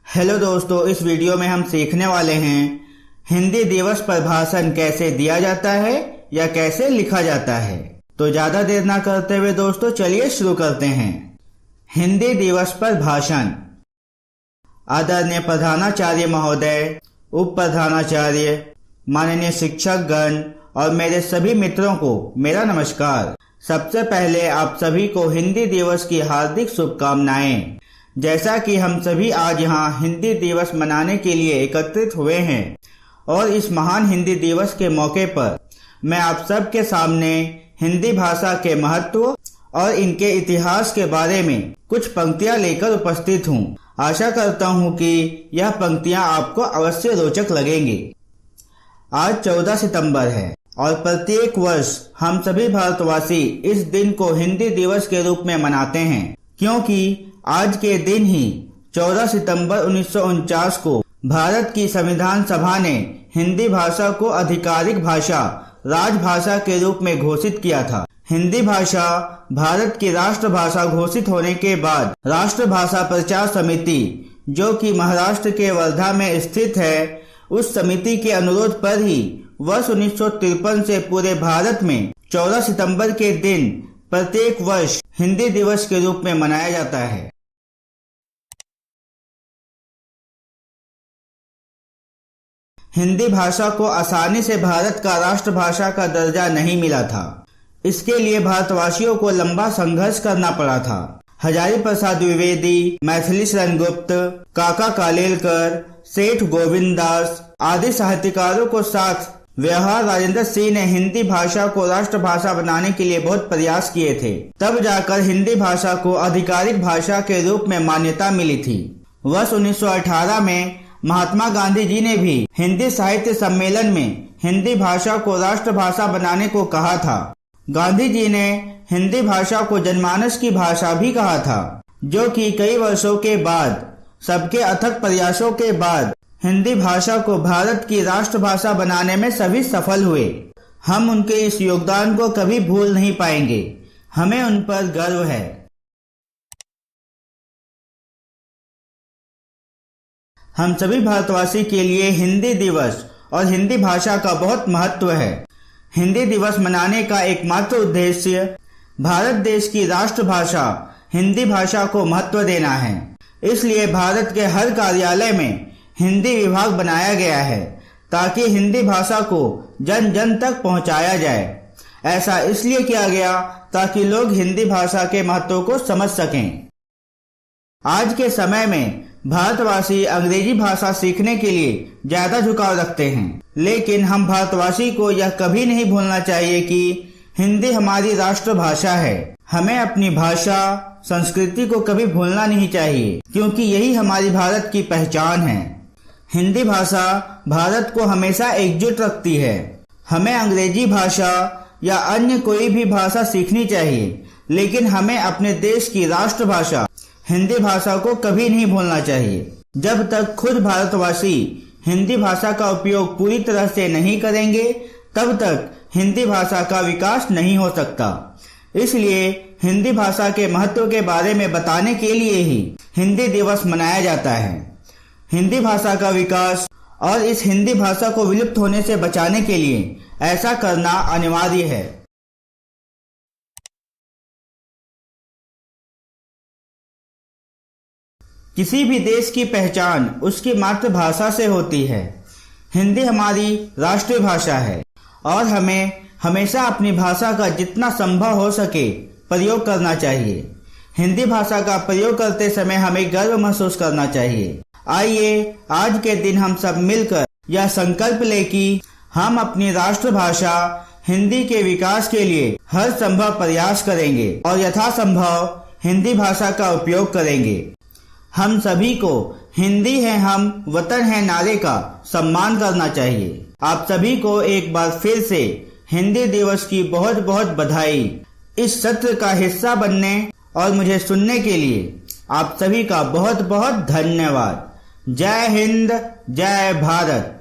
Hello दोस्तों, इस video में हम सीखने वाले हैं हिंदी दिवस पर भाषण कैसे दिया जाता है या कैसे लिखा जाता है। तो ज्यादा देर ना करते हुए दोस्तों चलिए शुरू करते हैं। हिंदी दिवस पर भाषण। आदरणीय प्रधानाचार्य महोदय, उप प्रधानाचार्य, माननीय शिक्षक गण और मेरे सभी मित्रों को मेरा नमस्कार। सबसे पहले आप सभी को हिंदी दिवस की हार्दिक शुभकामनाएं। जैसा कि हम सभी आज यहाँ हिंदी दिवस मनाने के लिए एकत्रित हुए हैं और इस महान हिंदी दिवस के मौके पर मैं आप सबके सामने हिंदी भाषा के महत्व और इनके इतिहास के बारे में कुछ पंक्तियाँ लेकर उपस्थित हूँ। आशा करता हूँ कि यह पंक्तियाँ आपको अवश्य रोचक लगेंगी। आज 14 सितंबर है और प्रत्येक वर्ष हम सभी भारतवासी इस दिन को हिंदी दिवस के रूप में मनाते हैं, क्योंकि आज के दिन ही 14 सितंबर 1949 को भारत की संविधान सभा ने हिंदी भाषा को आधिकारिक भाषा, राजभाषा के रूप में घोषित किया था। हिंदी भाषा भारत की राष्ट्रभाषा घोषित होने के बाद राष्ट्रभाषा प्रचार समिति, जो कि महाराष्ट्र के वर्धा में स्थित है, उस समिति के अनुरोध पर ही वर्ष 1953 से पूरे भारत में 14 सितंबर के दिन प्रत्येक वर्ष हिंदी दिवस के रूप में मनाया जाता है। हिंदी भाषा को आसानी से भारत का राष्ट्रभाषा का दर्जा नहीं मिला था। इसके लिए भारतवासियों को लंबा संघर्ष करना पड़ा था। हजारी प्रसाद द्विवेदी, मैथिली शरण गुप्त, काका कालेलकर, सेठ गोविंद दास आदि साहित्यकारों को साथ व्यवहार राजेंद्र सिंह ने हिंदी भाषा को राष्ट्रभाषा बनाने के लिए बहुत प्रयास किए थे। तब जाकर हिंदी भाषा को आधिकारिक भाषा के रूप में मान्यता मिली थी। वर्ष 1918 में महात्मा गांधी जी ने भी हिंदी साहित्य सम्मेलन में हिंदी भाषा को राष्ट्रभाषा बनाने को कहा था। गांधी जी ने हिंदी भाषा को जनमानस की भाषा भी कहा था, जो कि कई वर्षों के बाद, सबके अथक प्रयासों के बाद हिंदी भाषा को भारत की राष्ट्रभाषा बनाने में सभी सफल हुए। हम उनके इस योगदान को कभी भूल नहीं पाएंगे। हमें उन पर गर्व है। हम सभी भारतवासी के लिए हिंदी दिवस और हिंदी भाषा का बहुत महत्व है। हिंदी दिवस मनाने का एकमात्र उद्देश्य भारत देश की राष्ट्रभाषा हिंदी भाषा को महत्व देना है। इसलिए भारत के हर कार्यालय में हिंदी विभाग बनाया गया है, ताकि हिंदी भाषा को जन जन तक पहुंचाया जाए। ऐसा इसलिए किया गया ताकि लोग हिंदी भाषा के महत्व को समझ सकें। आज के समय में भारतवासी अंग्रेजी भाषा सीखने के लिए ज्यादा झुकाव रखते हैं, लेकिन हम भारतवासी को यह कभी नहीं भूलना चाहिए कि हिंदी हमारी राष्ट्रभाषा है। हमें अपनी भाषा, संस्कृति को कभी भूलना नहीं चाहिए, क्योंकि यही हमारी भारत की पहचान है। हिंदी भाषा भारत को हमेशा एकजुट रखती है। हमें अंग्रेजी भाषा या अन्य कोई भी भाषा सीखनी चाहिए, लेकिन हमें अपने देश की राष्ट्रभाषा हिंदी भाषा को कभी नहीं भूलना चाहिए। जब तक खुद भारतवासी हिंदी भाषा का उपयोग पूरी तरह से नहीं करेंगे, तब तक हिंदी भाषा का विकास नहीं हो सकता। इसलिए हिंदी भाषा के महत्व के बारे में बताने के लिए ही हिंदी दिवस मनाया जाता है। हिंदी भाषा का विकास और इस हिंदी भाषा को विलुप्त होने से बचाने के लिए ऐसा करना अनिवार्य है। किसी भी देश की पहचान उसकी मातृभाषा से होती है। हिंदी हमारी राष्ट्रीय भाषा है और हमें हमेशा अपनी भाषा का जितना संभव हो सके प्रयोग करना चाहिए। हिंदी भाषा का प्रयोग करते समय हमें गर्व महसूस करना चाहिए। आइए आज के दिन हम सब मिलकर यह संकल्प लें कि हम अपनी राष्ट्रभाषा हिंदी के विकास के लिए हर संभव प्रयास करेंगे और यथासंभव हिंदी भाषा का उपयोग करेंगे। हम सभी को हिंदी है हम, वतन है नारे का सम्मान करना चाहिए। आप सभी को एक बार फिर से हिंदी दिवस की बहुत बहुत बधाई। इस सत्र का हिस्सा बनने और मुझे सुनने के लिए आप सभी का बहुत बहुत धन्यवाद। जय हिंद, जय भारत।